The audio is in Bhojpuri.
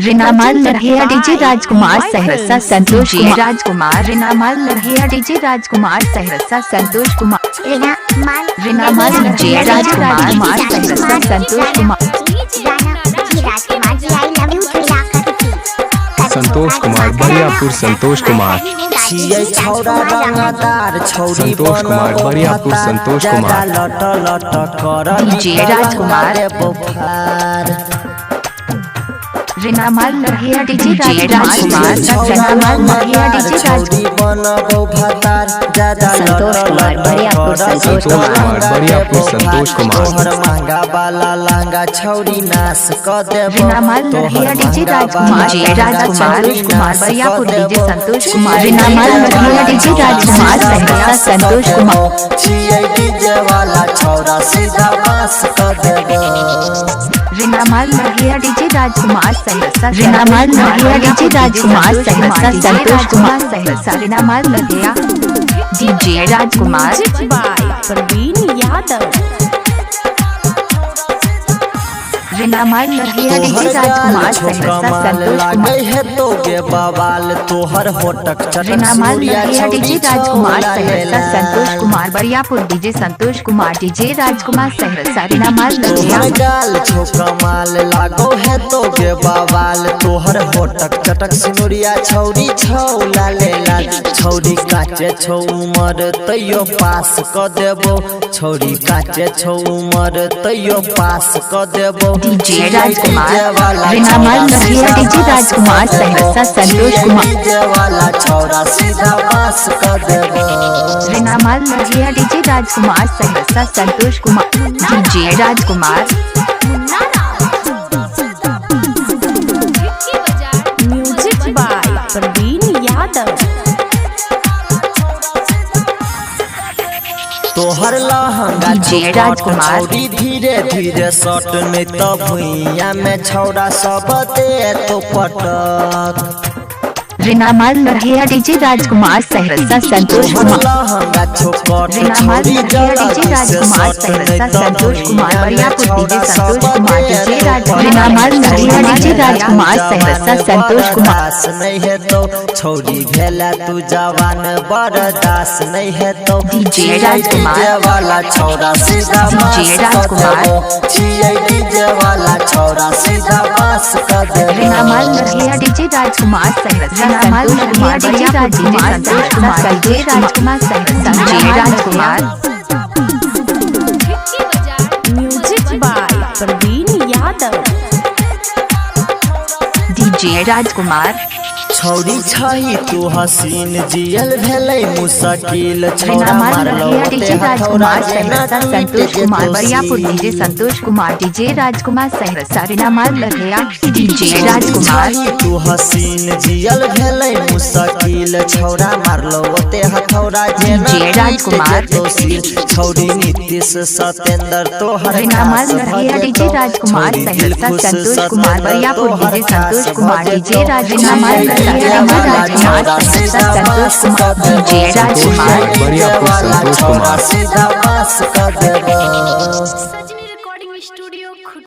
रिनामाल लड़किया डीजे राजकुमार सहरसा संतोष राजकुमार रिनामाल लड़किया DJ Rajkumar Saharsa Santosh Kumar रिनामाल DJ Rajkumar Saharsa Santosh Kumar Santosh Kumar Bariyapur Santosh Kumar Santosh Kumar Bariyapur Santosh Kumar DJ Rajkumar रिनामाल लड़किया डीजे राजकुमार रिनामाल लड़किया डीजे संतोष कुमार बरियापुर संतोष कुमार बरियापुर संतोष कुमार महंगा वाला लहंगा छौरी नाश क देबो रिनामाल लड़किया डीजे राजकुमार कुमार बरियापुर डीजे संतोष कुमार रिनामाल लड़किया डीजे राजकुमार सहरसा संतोष कुमार छियै डीजे वाला छौरा सीधा पास क देबो रिनामाल लड़किया डीजे राजकुमार सहरसा रिनामाल लड़किया डीजे राजकुमार सहरसा संतोष कुमार सहरसा रिनामाल लड़किया डीजे राजकुमार प्रवीण यादव रिनामाल लड़किया डीजे राजकुमार सहरसा संतोष कुमार है तो गे बवाल तोहर होटक चटक रिनामाल लड़किया DJ Rajkumar Saharsa Santosh Kumar Bariyapur DJ Santosh Kumar DJ Rajkumar Saharsa रिनामाल लड़किया गाल छो कमाल लागो है तो गे बवाल तोहर होटक चटक सिनुरिया छौरी छौ लाले लाल छौरी काचे छौ उमर तैयो पास क देबो छौरी काचे छौ उमर तैयो पास क देबो डीजे राजकुमार रिनामाल लड़किया डीजे राजकुमार सहरसा संतोष कुमार वाला छौरा सीधा पास क देबो रिनामाल लड़किया DJ Rajkumar Saharsa Santosh Kumar DJ Rajkumar music by Praveen Yadav तोहर लहंगा डीजे राजकुमार धीरे धीरे सट नहीं तो भुइया में छौरा सब दे तो पटक रिनामाल लड़किया डीजे राजकुमार सहरसा संतोष कुमार लहंगा छोकट रिनामाल लड़किया DJ Rajkumar Saharsa Santosh Kumar Bariyapur DJ Santosh Kumar DJ रिनामाल लड़किया डीजे राजकुमार सहरसा संतोष कुमार नहीं है तो छौरी भेला तू जवान बर्दाश्त नहीं है तो डीजे राजकुमार वाला छौरा सीधा डीजे राजकुमार डीजे वाला छौरा सीधा पास कर दे रिनामाल लड़किया डीजे राजकुमार सहरसा रिनामाल लड़किया DJ Rajkumar Santosh Kumar DJ Rajkumar Saharsa DJ Rajkumar music by Praveen Yadav DJ Rajkumar छौरी छही तू हसीन जियल भेलै मुश्किल छौरा रिनामाल लड़किया DJ Rajkumar Saharsa Santosh Kumar Bariyapur DJ Santosh Kumar DJ Rajkumar Saharsa रिनामाल लड़किया डीजे राजकुमार तू हसीन जियल भेलै मुश्किल छौरा मारलो ओते हथौरा डीजे राजकुमार छौरी नीतीश सतेंद्र तोहर रिनामाल लड़किया DJ Rajkumar Saharsa Santosh Kumar Bariyapur DJ Santosh Kumar DJ राजकुमार राजकुमार संतोष कुमार डीजे राजकुमार बरियापुर संतोष कुमार सीधा पास कर देबो।